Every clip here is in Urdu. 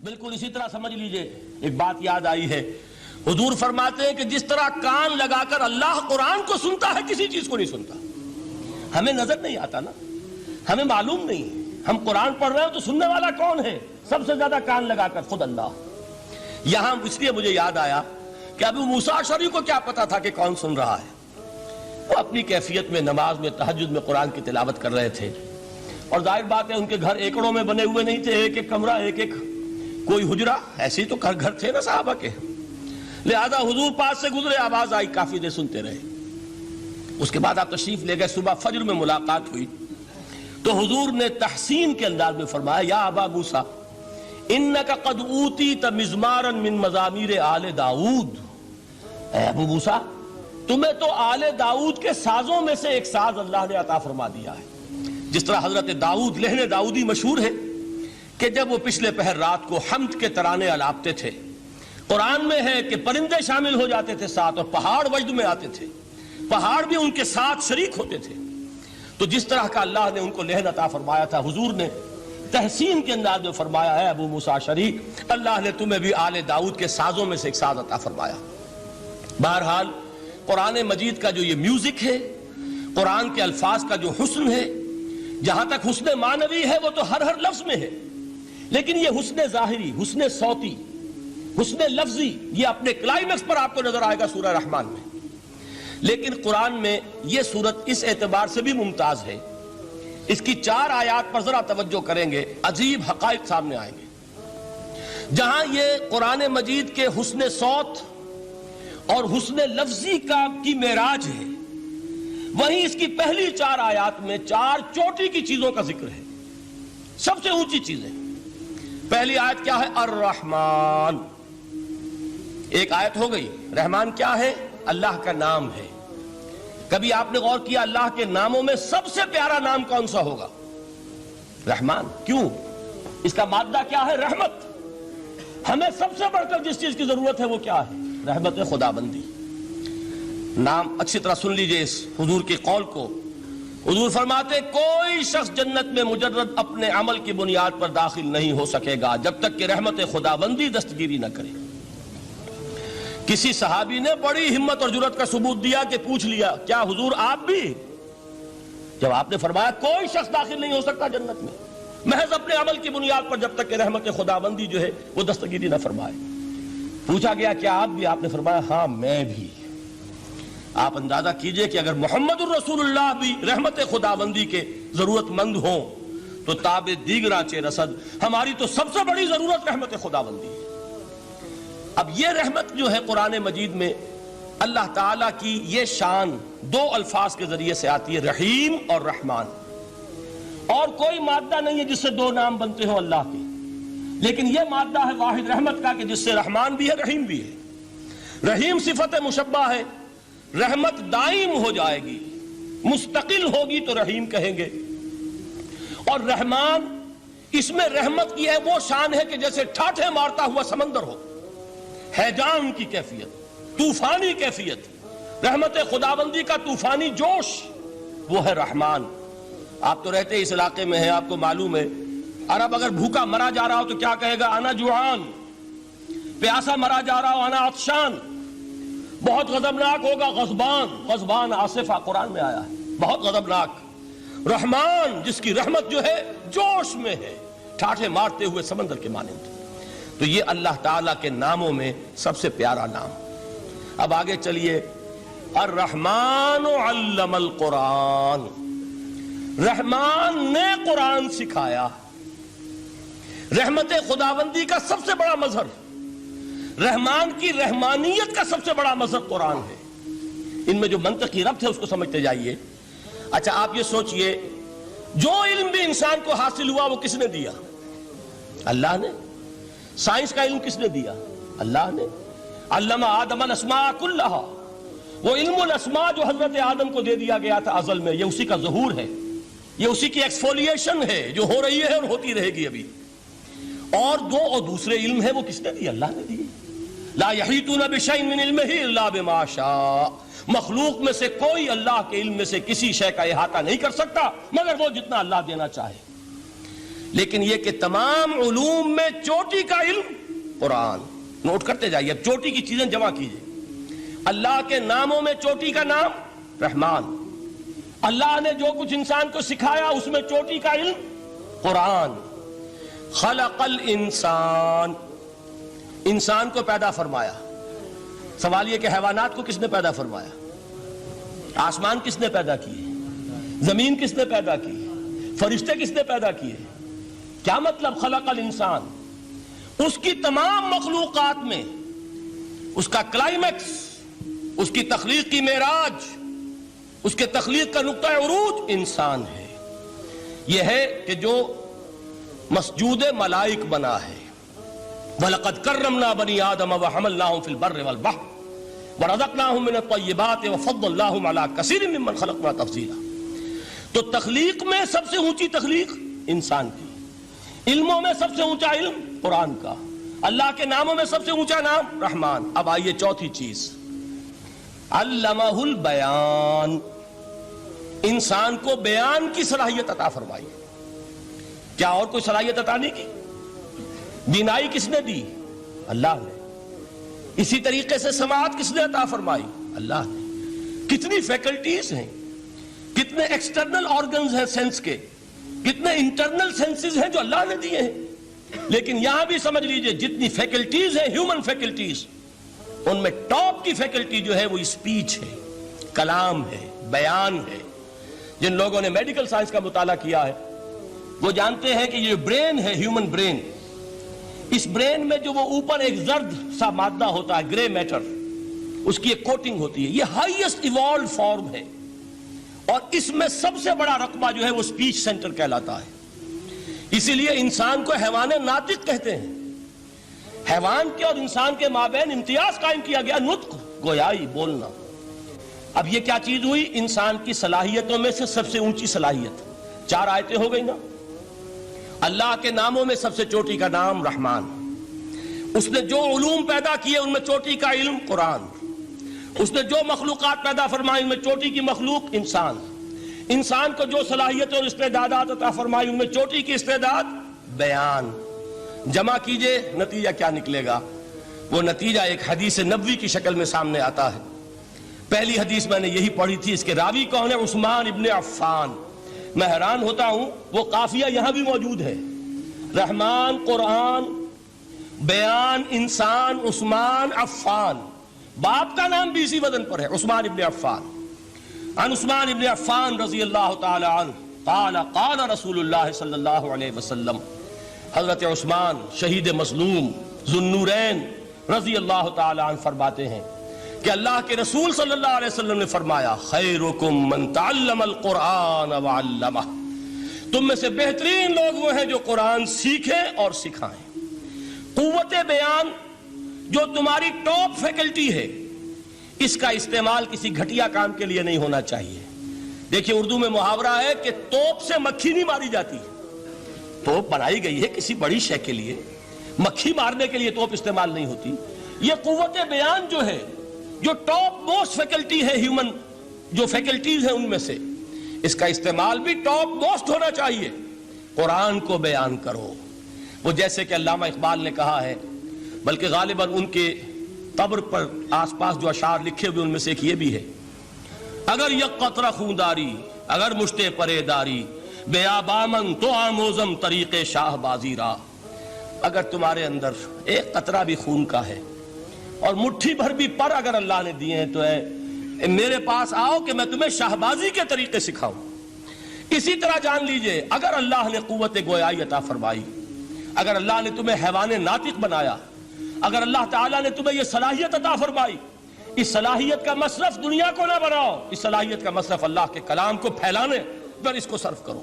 بالکل اسی طرح سمجھ لیجئے، ایک بات یاد آئی ہے، حضور فرماتے ہیں کہ جس طرح کان لگا کر اللہ قرآن کو سنتا ہے کسی چیز کو نہیں سنتا۔ ہمیں نظر نہیں آتا نا، ہمیں معلوم نہیں، ہم قرآن پڑھ رہے ہیں تو سننے والا کون ہے؟ سب سے زیادہ کان لگا کر خود اللہ۔ یہاں اس لیے مجھے یاد آیا کہ ابو موسیٰ اشعری کو کیا پتا تھا کہ کون سن رہا ہے؟ وہ اپنی کیفیت میں نماز میں تہجد میں قرآن کی تلاوت کر رہے تھے، اور ظاہر بات ہے ان کے گھر ایکڑوں میں بنے ہوئے نہیں تھے، ایک ایک کمرہ، ایک ایک کوئی حجرہ، ایسے ہی تو گھر تھے نا صحابہ کے، لہذا حضور پاس سے گزرے، آواز آئی، کافی دیر سنتے رہے۔ اس کے بعد آپ تشریف لے گئے، صبح فجر میں ملاقات ہوئی تو حضور نے تحسین کے انداز میں فرمایا، یا ابا موسیٰ انک قد اوتیت مزمارا من مزامیر آل داؤد، اے ابو موسیٰ تمہیں تو آل داؤد کے سازوں میں سے ایک ساز اللہ نے عطا فرما دیا ہے۔ جس طرح حضرت داؤد لہن داؤدی مشہور ہے کہ جب وہ پچھلے پہر رات کو حمد کے ترانے الاپتے تھے، قرآن میں ہے کہ پرندے شامل ہو جاتے تھے ساتھ، اور پہاڑ وجد میں آتے تھے، پہاڑ بھی ان کے ساتھ شریک ہوتے تھے۔ تو جس طرح کا اللہ نے ان کو لہن عطا فرمایا تھا، حضور نے تحسین کے انداز میں فرمایا ہے ابو موسیٰ اشعری، اللہ نے تمہیں بھی آل داؤد کے سازوں میں سے ایک ساز عطا فرمایا۔ بہرحال قرآن مجید کا جو یہ میوزک ہے، قرآن کے الفاظ کا جو حسن ہے، جہاں تک حسن معنوی ہے وہ تو ہر لفظ میں ہے، لیکن یہ حسن ظاہری، حسن صوتی، حسن لفظی، یہ اپنے کلائمیکس پر آپ کو نظر آئے گا سورہ رحمان میں۔ لیکن قرآن میں یہ سورت اس اعتبار سے بھی ممتاز ہے، اس کی 4 آیات پر ذرا توجہ کریں گے، عجیب حقائق سامنے آئیں گے۔ جہاں یہ قرآن مجید کے حسن صوت اور حسن لفظی کی معراج ہے، وہیں اس کی پہلی 4 آیات میں 4 چوٹی کی چیزوں کا ذکر ہے، سب سے اونچی چیزیں۔ پہلی آیت کیا ہے؟ الرحمن، ایک آیت ہو گئی۔ رحمان کیا ہے؟ اللہ کا نام ہے۔ کبھی آپ نے غور کیا اللہ کے ناموں میں سب سے پیارا نام کون سا ہوگا؟ رحمان۔ کیوں؟ اس کا مادہ کیا ہے؟ رحمت۔ ہمیں سب سے بڑھ کر جس چیز کی ضرورت ہے وہ کیا ہے؟ رحمت خدا بندی۔ نام اچھی طرح سن لیجئے اس حضور کے قول کو۔ حضور فرماتے کوئی شخص جنت میں مجرد اپنے عمل کی بنیاد پر داخل نہیں ہو سکے گا جب تک کہ رحمت خداوندی دستگیری نہ کرے۔ کسی صحابی نے بڑی ہمت اور جرأت کا ثبوت دیا کہ پوچھ لیا، کیا حضور آپ بھی؟ جب آپ نے فرمایا کوئی شخص داخل نہیں ہو سکتا جنت میں محض اپنے عمل کی بنیاد پر جب تک کہ رحمت خداوندی جو ہے وہ دستگیری نہ فرمائے۔ پوچھا گیا کیا آپ بھی؟ آپ نے فرمایا ہاں میں بھی۔ آپ اندازہ کیجئے کہ اگر محمد الرسول اللہ بھی رحمت خداوندی کے ضرورت مند ہوں تو تاب دیگراں چہ رسد، ہماری تو سب سے بڑی ضرورت رحمت خداوندی ہے۔ اب یہ رحمت جو ہے قرآن مجید میں اللہ تعالیٰ کی یہ شان 2 الفاظ کے ذریعے سے آتی ہے، رحیم اور رحمان۔ اور کوئی مادہ نہیں ہے جس سے 2 نام بنتے ہوں اللہ کے، لیکن یہ مادہ ہے واحد رحمت کا کہ جس سے رحمان بھی ہے رحیم بھی ہے۔ رحیم صفت مشبہ ہے، رحمت دائم ہو جائے گی، مستقل ہوگی تو رحیم کہیں گے۔ اور رحمان، اس میں رحمت کی ہے وہ شان ہے کہ جیسے ٹھاٹھے مارتا ہوا سمندر ہو، ہیجان کی کیفیت، طوفانی کیفیت، رحمت خداوندی کا طوفانی جوش، وہ ہے رحمان۔ آپ تو رہتے اس علاقے میں ہیں، آپ کو معلوم ہے عرب اگر بھوکا مرا جا رہا ہو تو کیا کہے گا؟ انا جوعان۔ پیاسا مرا جا رہا ہو انا عطشان۔ بہت غضبناک ہوگا غضبان، غضبان آصفہ قرآن میں آیا ہے، بہت غضبناک۔ رحمان جس کی رحمت جو ہے جوش میں ہے، ٹھاٹھے مارتے ہوئے سمندر کے مانند۔ تو یہ اللہ تعالیٰ کے ناموں میں سب سے پیارا نام۔ اب آگے چلیے، الرحمن علم القرآن، رحمان نے قرآن سکھایا۔ رحمت خداوندی کا سب سے بڑا مظہر، رحمان کی رحمانیت کا سب سے بڑا مظہر قرآن ہے۔ ان میں جو منطقی ربط ہے اس کو سمجھتے جائیے۔ اچھا آپ یہ سوچئے، جو علم بھی انسان کو حاصل ہوا وہ کس نے دیا؟ اللہ نے۔ سائنس کا علم کس نے دیا؟ اللہ نے۔ علم آدم الاسماء کلہا، وہ علم الاسماء جو حضرت آدم کو دے دیا گیا تھا ازل میں، یہ اسی کا ظہور ہے، یہ اسی کی ایکسفولیشن ہے جو ہو رہی ہے اور ہوتی رہے گی ابھی۔ اور دوسرے علم ہے وہ کس نے دی؟ اللہ نے دی۔ لا یحیطون بشیء من علمہ الا بما شاء، مخلوق میں سے کوئی اللہ کے علم میں سے کسی شے کا احاطہ نہیں کر سکتا مگر وہ جتنا اللہ دینا چاہے۔ لیکن یہ کہ تمام علوم میں چوٹی کا علم قرآن. نوٹ کرتے جائیے، اب چوٹی کی چیزیں جمع کیجئے. اللہ کے ناموں میں چوٹی کا نام رحمان. اللہ نے جو کچھ انسان کو سکھایا اس میں چوٹی کا علم قرآن. خلق الانسان، انسان کو پیدا فرمایا. سوال یہ کہ حیوانات کو کس نے پیدا فرمایا؟ آسمان کس نے پیدا کیے؟ زمین کس نے پیدا کی؟ فرشتے کس نے پیدا کیے؟ کیا مطلب خلق الانسان؟ اس کی تمام مخلوقات میں اس کا کلائمیکس، اس کی تخلیق کی معراج، اس کے تخلیق کا نقطہ عروج انسان ہے. یہ ہے کہ جو مسجود ملائک بنا ہے. وَلَقَدْ كَرَّمْنَا بَنِي آدَمَ وَحَمَلْنَاهُمْ فِي الْبَرِّ وَالْبَحْرِ وَرَزَقْنَاهُمْ مِنَ الطَّيِّبَاتِ وَفَضَّلْنَاهُمْ عَلَى كَثِيرٍ مِّمَّنْ خَلَقْنَا تَفْضِيلًا. تو تخلیق میں سب سے اونچی تخلیق انسان کی، علموں میں سب سے اونچا علم قرآن کا، اللہ کے ناموں میں سب سے اونچا نام رحمان. اب آئیے چوتھی چیز، علمہ البیان، انسان کو بیان کی صلاحیت عطا فرمائی. کیا اور کوئی صلاحیت عطا نہیں کی؟ بینائی کس نے دی؟ اللہ نے. اسی طریقے سے سماعت کس نے عطا فرمائی؟ اللہ نے. کتنی فیکلٹیز ہیں، کتنے ایکسٹرنل آرگنز ہیں سینس کے، کتنے انٹرنل سینسز ہیں جو اللہ نے دیے ہیں. لیکن یہاں بھی سمجھ لیجئے جتنی فیکلٹیز ہیں ہیومن فیکلٹیز، ان میں ٹاپ کی فیکلٹی جو ہے وہ اسپیچ ہے، کلام ہے، بیان ہے. جن لوگوں نے میڈیکل سائنس کا مطالعہ کیا ہے وہ جانتے ہیں کہ یہ برین ہے، ہیومن برین، اس برین میں جو وہ اوپر ایک زرد سا مادہ ہوتا ہے، گرے میٹر، اس کی ایک کوٹنگ ہوتی ہے. یہ ہائیسٹ ایوالوڈ فارم ہے اور اس میں سب سے بڑا رقبہ جو ہے وہ اسپیچ سینٹر کہلاتا ہے. اسی لیے انسان کو حیوان ناطق کہتے ہیں. حیوان کے اور انسان کے مابین امتیاز قائم کیا گیا، نطق، گویائی، بولنا. اب یہ کیا چیز ہوئی؟ انسان کی صلاحیتوں میں سے سب سے اونچی صلاحیت. 4 آیتیں ہو گئی نا. اللہ کے ناموں میں سب سے چوٹی کا نام رحمان. اس نے جو علوم پیدا کیے ان میں چوٹی کا علم قرآن. اس نے جو مخلوقات پیدا فرمائی ان میں چوٹی کی مخلوق انسان. انسان کو جو صلاحیت اور استعدادات عطا فرمائی ان میں چوٹی کی استعداد بیان. جمع کیجئے، نتیجہ کیا نکلے گا؟ وہ نتیجہ ایک حدیث نبوی کی شکل میں سامنے آتا ہے. پہلی حدیث میں نے یہی پڑھی تھی، اس کے راوی کون ہے؟ عثمان ابن عفان. میں حیران ہوتا ہوں وہ قافیہ یہاں بھی موجود ہے، رحمان، قرآن، بیان، انسان، عثمان، عفان. باپ کا نام بھی اسی وزن پر ہے، عثمان ابن عفان. عن عثمان ابن عفان رضی اللہ تعالی عنہ قال قال رسول اللہ صلی اللہ علیہ وسلم. حضرت عثمان شہید مظلوم ذو النورین رضی اللہ تعالی عنہ فرماتے ہیں کہ اللہ کے رسول صلی اللہ علیہ وسلم نے فرمایا، خیرکم من تعلم القرآن وعلمہ. تم میں سے بہترین لوگ وہ ہیں جو قرآن سیکھیں اور سکھائیں. قوت بیان جو تمہاری ٹاپ فیکلٹی ہے، اس کا استعمال کسی گھٹیا کام کے لیے نہیں ہونا چاہیے. دیکھیے اردو میں محاورہ ہے کہ توپ سے مکھی نہیں ماری جاتی. توپ بنائی گئی ہے کسی بڑی شے کے لیے، مکھی مارنے کے لیے توپ استعمال نہیں ہوتی. یہ قوت بیان جو ہے، جو ٹاپ موسٹ فیکلٹی ہے ہیومن، جو فیکلٹیز ہیں ان میں سے، اس کا استعمال بھی ٹاپ موسٹ ہونا چاہیے. قرآن کو بیان کرو. وہ جیسے کہ علامہ اقبال نے کہا ہے، بلکہ غالباً ان کے قبر پر آس پاس جو اشعار لکھے ہوئے ان میں سے ایک یہ بھی ہے، اگر یک قطرہ خونداری، اگر مشتے پرے داری، بیابامن تو آموزم طریق شاہ بازی را. اگر تمہارے اندر ایک قطرہ بھی خون کا ہے اور مٹھی بھر بھی پر اگر اللہ نے دیے ہیں تو ہے میرے پاس آؤ کہ میں تمہیں شاہبازی کے طریقے سکھاؤں. اسی طرح جان لیجئے اگر اللہ نے قوت گویائی عطا فرمائی، اگر اللہ نے تمہیں حیوان ناطق بنایا، اگر اللہ تعالیٰ نے تمہیں یہ صلاحیت عطا فرمائی، اس صلاحیت کا مصرف دنیا کو نہ بناؤ، اس صلاحیت کا مصرف اللہ کے کلام کو پھیلانے پر اس کو صرف کرو.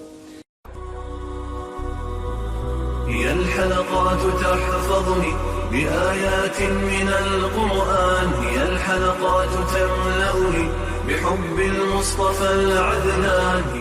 هي الحلقات تحفظني بآيات من القرآن، هي الحلقات تملأني بحب المصطفى العدنان.